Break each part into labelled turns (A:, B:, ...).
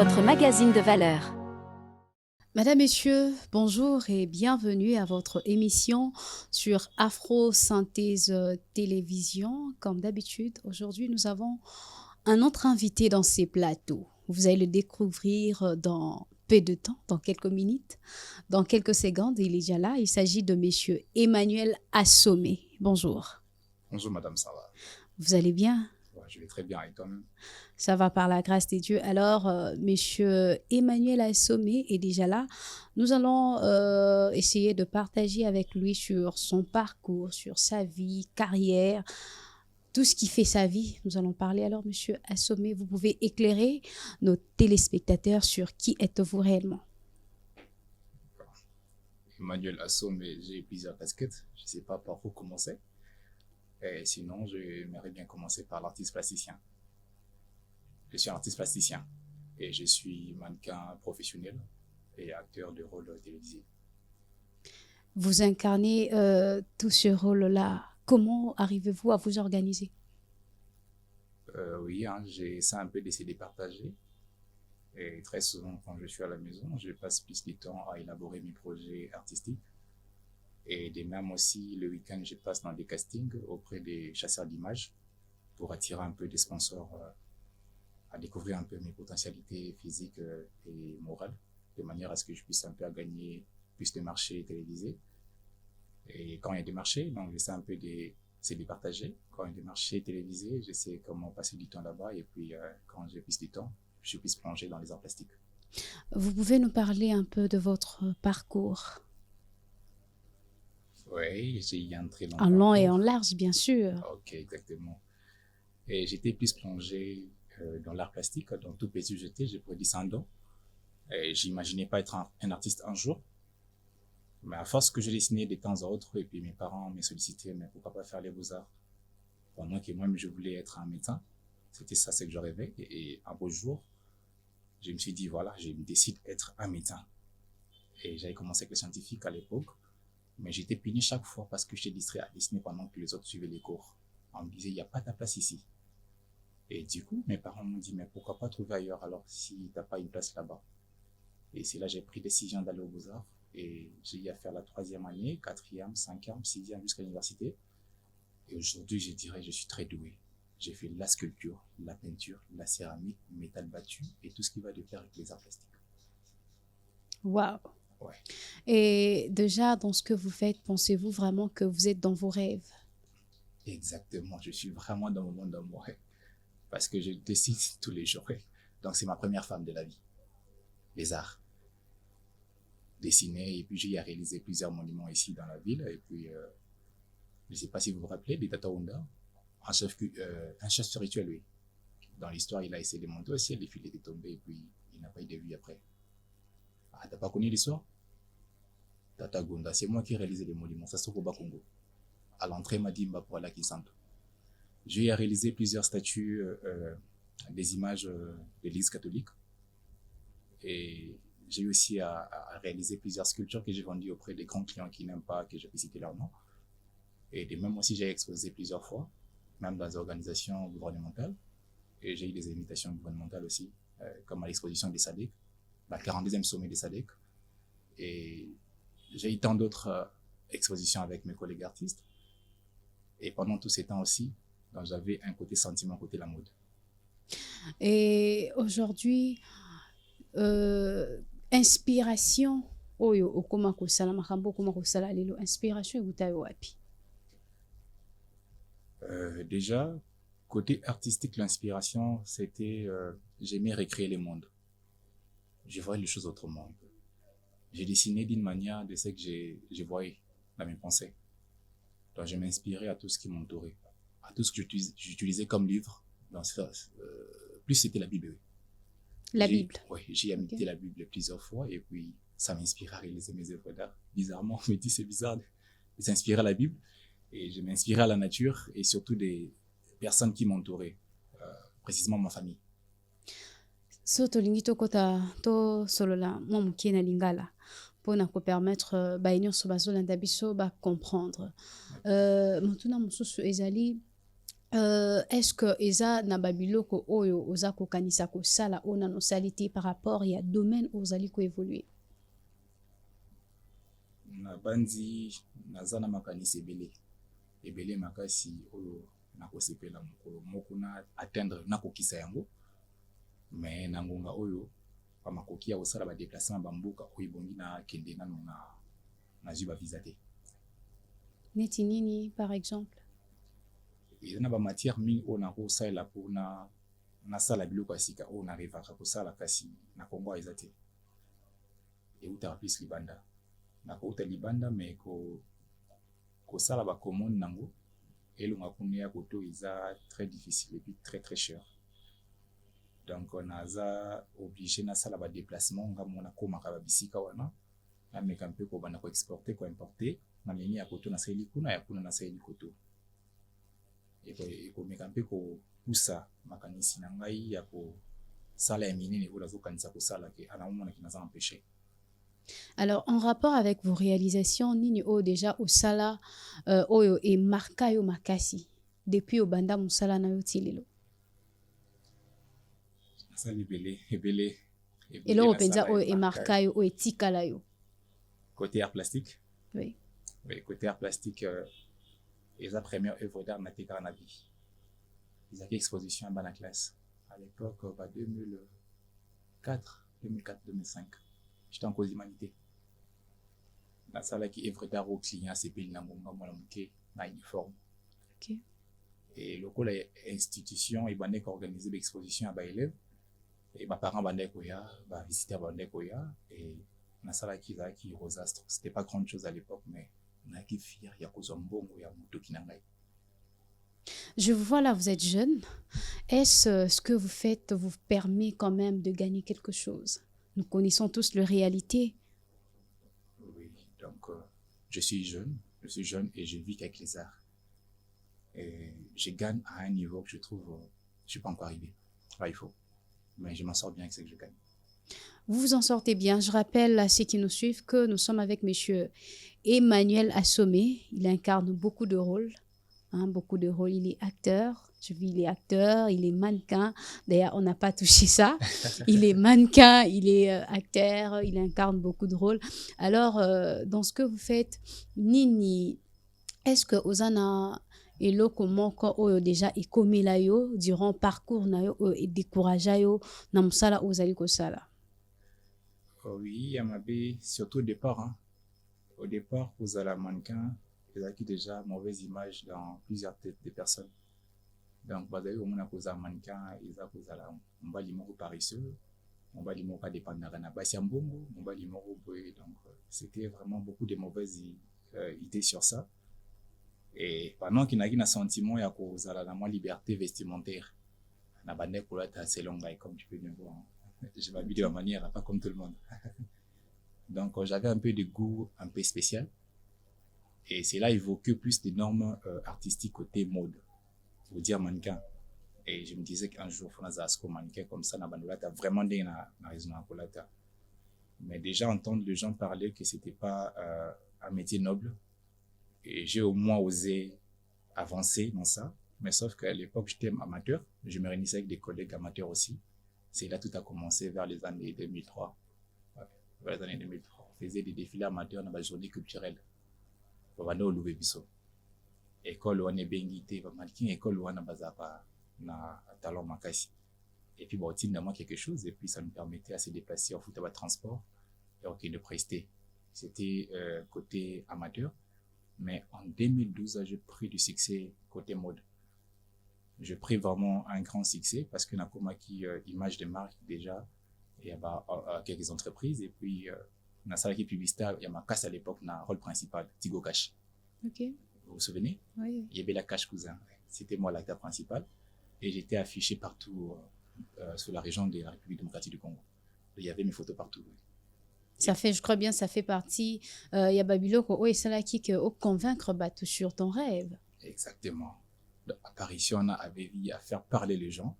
A: votre magazine de valeurs.
B: Madame, Messieurs, bonjour et bienvenue à votre émission sur Afro Synthèse Télévision. Comme d'habitude, aujourd'hui, nous avons un autre invité dans ces plateaux. Vous allez le découvrir dans peu de temps, dans quelques minutes, dans quelques secondes. Il est déjà là. Il s'agit de Monsieur Emmanuel Assomé. Bonjour.
C: Bonjour madame, ça va?
B: Vous allez bien?
C: Ouais, je vais très bien et toi-même?
B: Ça va par la grâce de Dieu. Alors, Monsieur Emmanuel Assomé est déjà là. Nous allons essayer de partager avec lui sur son parcours, sur sa vie, carrière, tout ce qui fait sa vie. Nous allons parler. Alors, Monsieur Assomé, vous pouvez éclairer nos téléspectateurs sur qui êtes-vous réellement?
C: Emmanuel Assomé, j'ai plusieurs casquettes. Je ne sais pas par où commencer. Et sinon, j'aimerais bien commencer par l'artiste plasticien. Je suis un artiste plasticien et je suis mannequin professionnel et acteur de rôle télévisé.
B: Vous incarnez tout ce rôle-là. Comment arrivez-vous à vous organiser?
C: Oui, hein, j'ai ça un peu décidé de partager. Et très souvent, quand je suis à la maison, je passe plus de temps à élaborer mes projets artistiques. Et de même aussi, le week-end, je passe dans des castings auprès des chasseurs d'images pour attirer un peu des sponsors à découvrir un peu mes potentialités physiques et morales, de manière à ce que je puisse un peu gagner plus de marchés télévisés. Et quand il y a des marchés, donc j'essaie un peu c'est de partager. Quand il y a des marchés télévisés, je sais comment passer du temps là-bas. Et puis, quand j'ai plus de temps, je puisse plonger dans les arts plastiques.
B: Vous pouvez nous parler un peu de votre parcours?
C: Oui, j'ai eu un très long
B: En long et
C: parcours.
B: en large, bien sûr.
C: Ok, exactement. Et j'étais plus plongé dans l'art plastique. Donc, tout petit j'étais, j'ai pris 10 ans. Et j'imaginais pas être un artiste un jour. Mais à force que je dessinais de temps à autre, et puis mes parents me sollicitaient, mais pourquoi pas faire les beaux-arts? Pendant que moi-même je voulais être un médecin. C'était ça, ce que je rêvais. Et un beau jour, je me suis dit, voilà, je me décide d'être un médecin. Et j'avais commencé avec les scientifiques à l'époque. Mais j'étais puni chaque fois parce que j'étais distrait à dessiner pendant que les autres suivaient les cours. On me disait, il n'y a pas ta place ici. Et du coup, mes parents m'ont dit, mais pourquoi pas trouver ailleurs alors si tu n'as pas une place là-bas? Et c'est là que j'ai pris décision d'aller aux Beaux-Arts. Et j'ai eu à faire la 3e année, 4e, 5e, 6e jusqu'à l'université. Et aujourd'hui, je dirais, je suis très doué. J'ai fait la sculpture, la peinture, la céramique, le métal battu et tout ce qui va de pair avec les arts plastiques.
B: Waouh!
C: Ouais.
B: Et déjà, dans ce que vous faites, pensez-vous vraiment que vous êtes dans vos rêves?
C: Exactement, je suis vraiment dans mon monde d'amour. Parce que je dessine tous les jours. Donc, c'est ma première femme de la vie. Les arts. Dessiner, et puis j'ai réalisé plusieurs monuments ici dans la ville. Et puis, je ne sais pas si vous vous rappelez de Tata Wunda, un chef spirituel, oui. Dans l'histoire, il a essayé de monter au ciel, les fils étaient tombés, et puis il n'a pas eu de vue après. Ah, t'as pas connu l'histoire? Tata Wunda, c'est moi qui ai réalisé les monuments, ça se trouve au Bas-Congo. À l'entrée, il m'a dit, pour Allah qui sente. J'ai réalisé plusieurs statues, des images de l'église catholique. Et j'ai eu aussi à réaliser plusieurs sculptures que j'ai vendues auprès des grands clients qui n'aiment pas que je puisse citer leur nom. Et de même aussi, j'ai exposé plusieurs fois, même dans des organisations gouvernementales. Et j'ai eu des invitations gouvernementales aussi, comme à l'exposition des SADC, la 42e sommet des SADC. Et j'ai eu tant d'autres expositions avec mes collègues artistes. Et pendant tous ces temps aussi, donc j'avais un côté sentiment, côté la mode.
B: Et aujourd'hui, inspiration oyo okoma kosala makambo okoma kosala lelo, inspiration ekutayo wapi?
C: Déjà, côté artistique, l'inspiration, c'était j'aimais recréer les mondes. Je voyais les choses autrement. J'ai dessiné d'une manière de ce que je voyais dans mes pensées. Donc, je m'inspirais à tout ce qui m'entourait, à tout ce que j'utilisais comme livre. Donc, plus c'était la Bible.
B: La Bible.
C: Oui, j'ai imité la Bible plusieurs fois et puis ça m'inspirait à réaliser mes œuvres d'art. Bizarrement, on me dit c'est bizarre de s'inspirer à la Bible. Et je m'inspirais à la nature et surtout des personnes qui m'entouraient, précisément ma famille.
B: So tolingi tokota tosolola mwa mokie na lingala mpona kopermettre baye nyonso bazolanda biso bacomprendre. Motuna mosusu ezali Est-ce que eza na babiloko oyo oza kokanisa kosala oyo nano osali te par rapport ya domaine oyo ozali koévolue?
C: Na bandi naza na makanisi ebele makasi oyo nakosepela mokolo moko na atteindre nakokisa yango, mais na ngonga oyo bamakoki ya kosala badéplacement bamboka oyo ebongi nakende nano nazwi bavisa te.
B: Neti nini par exemple?
C: eza na bamatière mingi oyo nakosalela mpona nasala biloko ya sika oyo narivaka kosala kasi na Kongo eza te, eutaka plus libanda. nakouta libanda mais kosala bacommande nango elonga kuna ya koto eza très difficile et puis très très cher. Donc naza obligé nasala badéplacement nga mona nakomaka babisika wana nameka mpe kobanda koexporte koimporte namemi ya koto nasaleli kuna ya kuna nasaleli koto ekomeka mpe kopusa makanisi na ngai ya kosala ya minene oyo nazokanisa kosala ke anaomonaki naza empêché.
B: Alors, en rapport avec vos réalisations, nini oyo déjà osala oyo emarka yo makasi depuis obanda mosala na yo ti lelo?
C: nasali ebele
B: eloko mpenza oyo
C: emarka
B: emarka yo oyo etikala yo?
C: côté art plastique.
B: Oui.
C: Oui, côté art plastique eza première œuvre d'art natekaka na vie ezalaki exposition ya bana classe à l'époque ba 2004 2005 j'étais en cause humanité nasalaki œuvre d'art au client asepeli na ngonga mwana moke na uniforme.
B: Okay.
C: Et lokola institution ebandaki organiser baexposition ya baélève et baparent bandaki koya bavisiteur bandaki koya et nasalaki ezalaki rosastre. C'était pas grande chose à l'époque mais naki fier ya kozwa mbongo ya motoki na ngai.
B: Je vous vois là, vous êtes jeune. Est-ce ce que vous faites vous permet quand même de gagner quelque chose? Nous connaissons tous la réalité.
C: Oui, donc je suis jeune et je vis qu'avec les arts. Et je gagne à un niveau que je trouve, je suis pas encore arrivé. Là, il faut. Mais je m'en sors bien avec ce que je gagne.
B: Vous vous en sortez bien. Je rappelle à ceux qui nous suivent que nous sommes avec monsieur Emmanuel Assomé. Il incarne beaucoup de rôles. Beaucoup de rôles. Il est acteur. Je vis, il est acteur, il est mannequin. D'ailleurs, on n'a pas touché ça. Il est mannequin, il est acteur, il incarne beaucoup de rôles. Alors, dans ce que vous faites, Nini, est-ce que Ozana eloko moko oyo déjà ekomela yo durant parcours na yo oyo edécouragea yo na mosala ozali kosala?
C: Oui, Yamabe, surtout au départ. Au départ, vous allez mannequin, vous avez déjà mauvaise image dans plusieurs têtes de personnes. Donc, vous avez au moins un mannequin, ils ont mbali moko paresseux, mbali moko dépendant na basi mbongo, mbali moko boy. Donc, c'était vraiment beaucoup de mauvaises idées sur ça. Et pendant qu'il y a un sentiment, il y a une liberté vestimentaire. Na bande pour être assez longue, comme tu peux bien voir. Je m'habille de la manière, pas comme tout le monde. Donc, j'avais un peu de goût un peu spécial. Et c'est là évoqué plus des normes artistiques côté mode. Vous dire mannequin. Et je me disais qu'un jour, il faut que mannequin comme ça, na vraiment des raison à colata. Mais déjà entendre les gens parler que c'était pas un métier noble. Et j'ai au moins osé avancer dans ça. Mais sauf qu'à l'époque, j'étais amateur. Je me réunissais avec des collègues amateurs aussi. C'est là tout a commencé vers les années 2003. Ouais, vers les années 2003. On faisait des défilés amateurs dans la journée culturelle. On va au Louis-Bissau. École où on est bengité, mannequin, école où on a bazapa na talon makasi. Et puis, bon, il y a quelque chose. Et puis, ça nous permettait à se déplacer en foot à transport. Et ok, de prester. C'était côté amateur. Mais en 2012, j'ai pris du succès côté mode. J'ai pris vraiment un grand succès parce que Nakoma qui image de marque déjà, il y a quelques entreprises et puis dans la qui publicitaire, il y a ma casse à l'époque, dans le rôle principal, Tigo Cash.
B: Ok.
C: Vous vous souvenez?
B: Oui.
C: Il y avait la Cash Cousin. C'était moi l'acteur principal et j'étais affiché partout sur la région de la République démocratique du Congo. Il y avait mes photos partout.
B: Ça fait, je crois bien, ça fait partie. Il y a Babiloko, et c'est là qui convaincre Batou sur ton rêve.
C: Exactement. L'apparition avait vu à faire parler les gens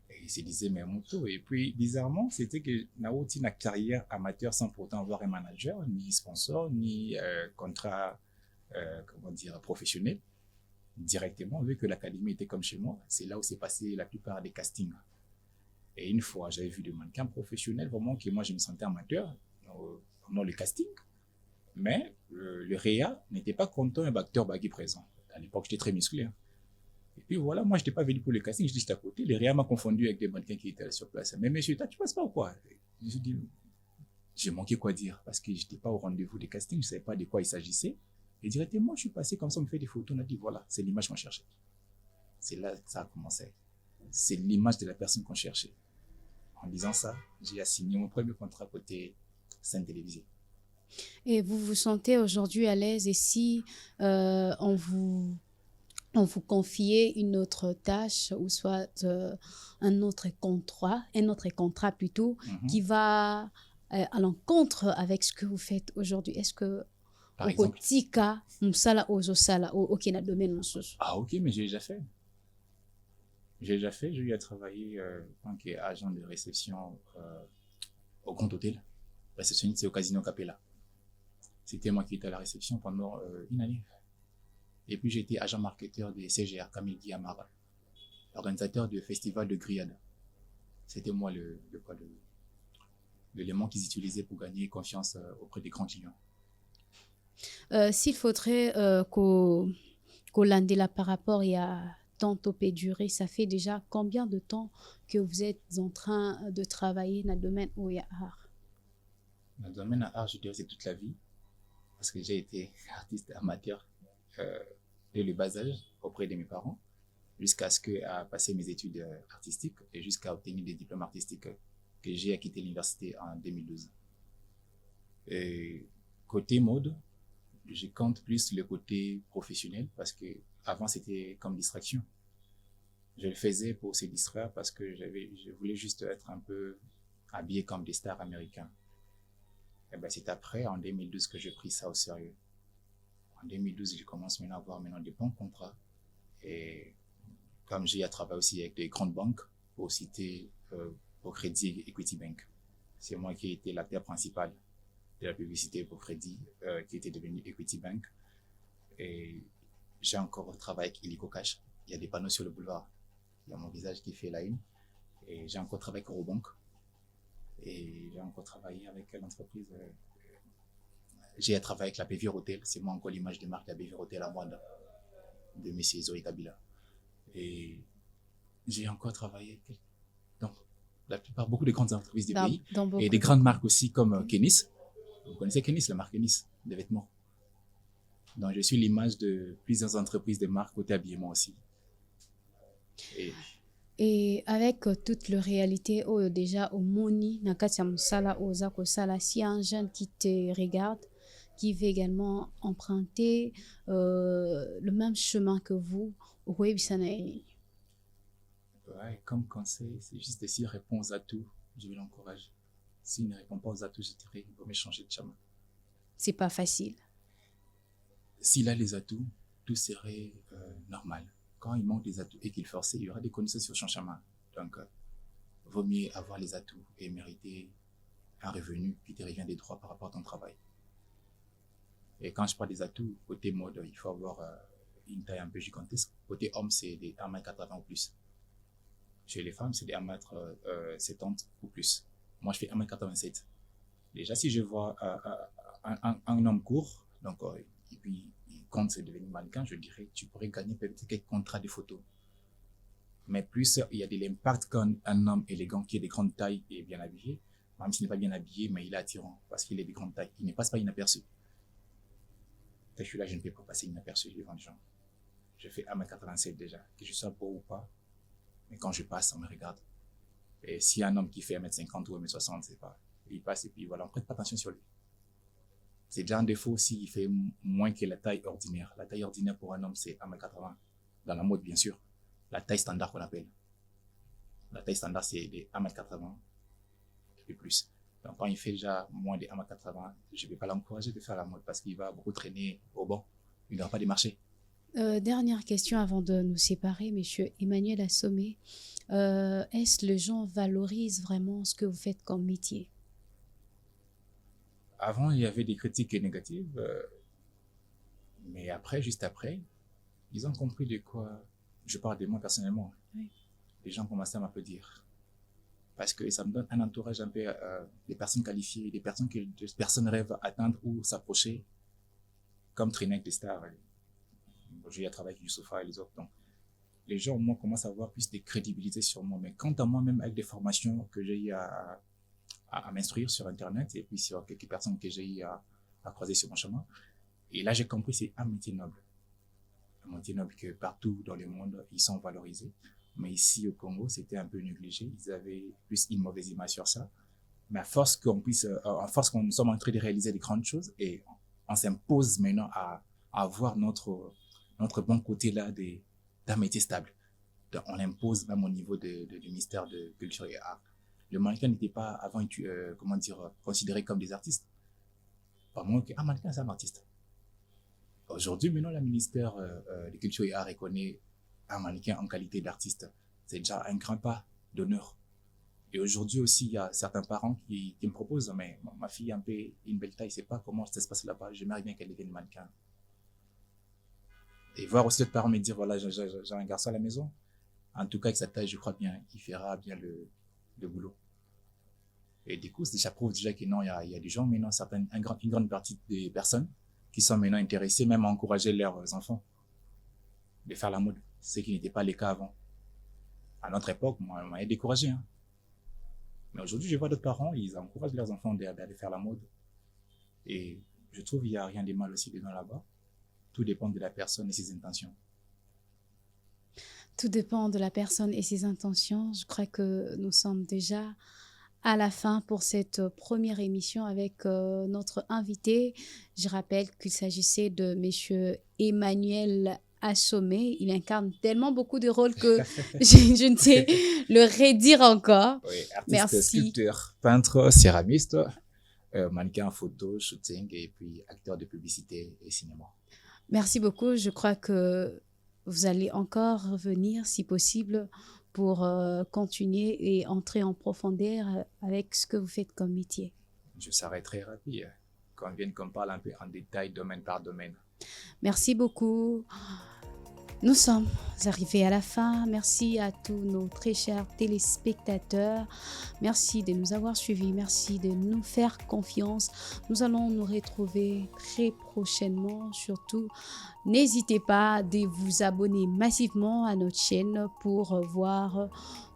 C: et ils se disaient mais moto. Et puis bizarrement, c'était que Naoti une carrière amateur sans pourtant avoir un manager, ni sponsor, ni contrat comment dire professionnel. directement, vu que l'académie était comme chez moi, c'est là où s'est passé la plupart des castings. Et une fois, j'avais vu des mannequins professionnels, vraiment, que moi, je me sentais amateur pendant le casting. Mais le Réa n'était pas content d'un acteur qui est présent. À l'époque, j'étais très musclé. Hein. Et puis voilà, moi, je n'étais pas venu pour le casting, j'étais juste à côté. Le Réa m'a confondu avec des mannequins qui étaient sur place. Mais monsieur, toi, tu passes pas ou quoi? Je dis, j'ai manqué quoi dire parce que je n'étais pas au rendez-vous des castings, je ne savais pas de quoi il s'agissait. Et directement, je suis passé comme ça, on me fait des photos, on a dit, voilà, c'est l'image qu'on cherchait. C'est là que ça a commencé. C'est l'image de la personne qu'on cherchait. En disant ça, j'ai signé mon premier contrat côté scène télévisée.
B: Et vous vous sentez aujourd'hui à l'aise et si on vous confiait une autre tâche ou soit un autre contrat plutôt, qui va à l'encontre avec ce que vous faites aujourd'hui. Est-ce que
C: Par
B: au
C: exemple.
B: kotika musala ozo sala ok na domaine mosusu?
C: Ah ok, mais j'ai déjà fait. J'ai eu à travailler en tant qu'agent de réception au Grand Hôtel. Réceptionniste, c'est au Casino Capella. C'était moi qui étais à la réception pendant une année. Et puis j'ai été agent marketeur des CGR, Camille Guillamara, organisateur du festival de Grillade. C'était moi l'élément qu'ils utilisaient pour gagner confiance auprès des grands clients.
B: S'il faudrait qu'au Landela par rapport à tant topé duré, ça fait déjà combien de temps que vous êtes en train de travailler dans le domaine où il y a art?
C: Dans le domaine art, je dirais c'est toute la vie, parce que j'ai été artiste amateur dès le bas âge auprès de mes parents, jusqu'à ce que à passer mes études artistiques et jusqu'à obtenir des diplômes artistiques que j'ai quitté l'université en 2012. Et côté mode, je compte plus le côté professionnel parce que avant c'était comme distraction. Je le faisais pour se distraire parce que je voulais juste être un peu habillé comme des stars américains. Et ben c'est après, en 2012, que j'ai pris ça au sérieux. En 2012, je commence maintenant à avoir des bons contrats. Et comme j'ai à travailler aussi avec des grandes banques, pour citer pour Crédit Equity Bank. C'est moi qui ai été l'acteur principal de la publicité pour Crédit, qui était devenu Equity Bank. Et j'ai encore travaillé avec Illico Cash. Il y a des panneaux sur le boulevard. Il y a mon visage qui fait la une. Et j'ai encore travaillé avec Eurobank. Et j'ai encore travaillé avec l'entreprise. J'ai travaillé avec la Bévire Hotel. C'est moi encore l'image de marque de la Bévire Hotel à Rwanda, de M. Zoé Kabila. Et j'ai encore travaillé dans la plupart, beaucoup de grandes entreprises du pays. Et des grandes marques aussi comme Kenis. Vous connaissez Kenis, la marque Kenis, de vêtements. Donc je suis l'image de plusieurs entreprises de marques côté habillement aussi.
B: Et avec toute la réalité, déjà, au Moni, Nakatia Musala, Ozako Sala, si un jeune qui te regarde, qui veut également emprunter le même chemin que vous,
C: ouais, comme conseil, c'est juste s'il répond à tout, je vais l'encourager. S'il ne répond pas aux atouts, je dirais qu'il vaut mieux changer de chemin.
B: C'est pas facile.
C: S'il a les atouts, tout serait normal. Quand il manque des atouts et qu'il force, il y aura des connaissances sur son chemin. Donc, vaut mieux avoir les atouts et mériter un revenu qui te revient des droits par rapport à ton travail. Et quand je parle des atouts, côté mode, il faut avoir une taille un peu gigantesque. Côté homme, c'est des 1m80 ou plus. Chez les femmes, c'est des 1m70 ou plus. Moi, je fais 1m87. Déjà, si je vois un homme court, donc, et puis il compte se devenir mannequin, je dirais tu pourrais gagner peut-être quelques contrats de photos. Mais plus il y a de l'impact quand un homme élégant qui est de grande taille et bien habillé, même s'il n'est pas bien habillé, mais il est attirant parce qu'il est de grande taille. Il ne passe pas inaperçu. Je suis là, je ne peux pas passer inaperçu devant les gens. Je fais 1m87 déjà, que je sois beau ou pas. Mais quand je passe, on me regarde. Et s'il y a un homme qui fait 1m50 ou 1m60, c'est pas. Il passe et puis voilà, on ne prête pas attention sur lui. C'est déjà un défaut s'il fait moins que la taille ordinaire. La taille ordinaire pour un homme, c'est 1m80. Dans la mode, bien sûr. La taille standard qu'on appelle. La taille standard, c'est des 1m80 et plus. Donc, quand il fait déjà moins de 1m80, je ne vais pas l'encourager de faire la mode parce qu'il va beaucoup traîner au banc. Il n'aura pas de marché.
B: Dernière question avant de nous séparer, monsieur Emmanuel Assomé. Est-ce que les gens valorisent vraiment ce que vous faites comme métier?
C: Avant, il y avait des critiques négatives, mais après, juste après, ils ont compris de quoi je parle de moi personnellement.
B: Oui.
C: Les gens commençaient à m'applaudir. Parce que ça me donne un entourage un peu des personnes qualifiées, des personnes que des personnes rêvent atteindre ou s'approcher, comme traîner avec des stars. J'ai travaillé avec Youssoupha et les autres. Donc, les gens, moi, commencent à avoir plus de crédibilité sur moi. Mais quant à moi-même, avec des formations que j'ai eu à m'instruire sur Internet et puis sur quelques personnes que j'ai eu à croiser sur mon chemin, et là, j'ai compris que c'est un métier noble. Un métier noble que partout dans le monde, ils sont valorisés. Mais ici, au Congo, c'était un peu négligé. Ils avaient plus une mauvaise image sur ça. Mais à force à force qu'on sommes en train de réaliser des grandes choses et on s'impose maintenant à avoir notre bon côté là d'un métier stable. Donc, on l'impose même au niveau du ministère de Culture et Arts. Le mannequin n'était pas avant, considéré comme des artistes. Par moins qu'un mannequin, c'est un artiste. Aujourd'hui, maintenant, le ministère de Culture et Arts reconnaît un mannequin en qualité d'artiste. C'est déjà un grand pas d'honneur. Et aujourd'hui aussi, il y a certains parents qui me proposent, mais ma fille a un peu une belle taille, je ne sais pas comment ça se passe là-bas, j'aimerais bien qu'elle devienne mannequin. Et voir aussi d'autres parents me dire, voilà, j'ai un garçon à la maison, en tout cas avec sa taille, je crois bien, il fera bien le boulot. Et du coup, ça prouve déjà que non, il y a des gens maintenant, une grande partie des personnes qui sont maintenant intéressées même à encourager leurs enfants de faire la mode, ce qui n'était pas le cas avant. À notre époque, moi, on m'a découragé. Hein. Mais aujourd'hui, je vois d'autres parents, ils encouragent leurs enfants d'aller faire la mode. Et je trouve qu'il n'y a rien de mal aussi dedans là-bas. Tout dépend de la personne et ses intentions.
B: Tout dépend de la personne et ses intentions. Je crois que nous sommes déjà à la fin pour cette première émission avec notre invité. Je rappelle qu'il s'agissait de M. Emmanuel Assomé. Il incarne tellement beaucoup de rôles que je ne sais le redire encore.
C: Oui, artiste,
B: merci.
C: Sculpteur, peintre, céramiste, mannequin photo, shooting et puis acteur de publicité et cinéma.
B: Merci beaucoup. Je crois que vous allez encore revenir si possible pour continuer et entrer en profondeur avec ce que vous faites comme métier.
C: Je serai très ravi qu'on vienne qu'on parle un peu en détail, domaine par domaine.
B: Merci beaucoup. Nous sommes arrivés à la fin. Merci à tous nos très chers téléspectateurs. Merci de nous avoir suivis. Merci de nous faire confiance. Nous allons nous retrouver très prochainement. Surtout, n'hésitez pas de vous abonner massivement à notre chaîne pour voir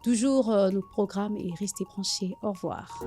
B: toujours nos programmes et rester branchés. Au revoir.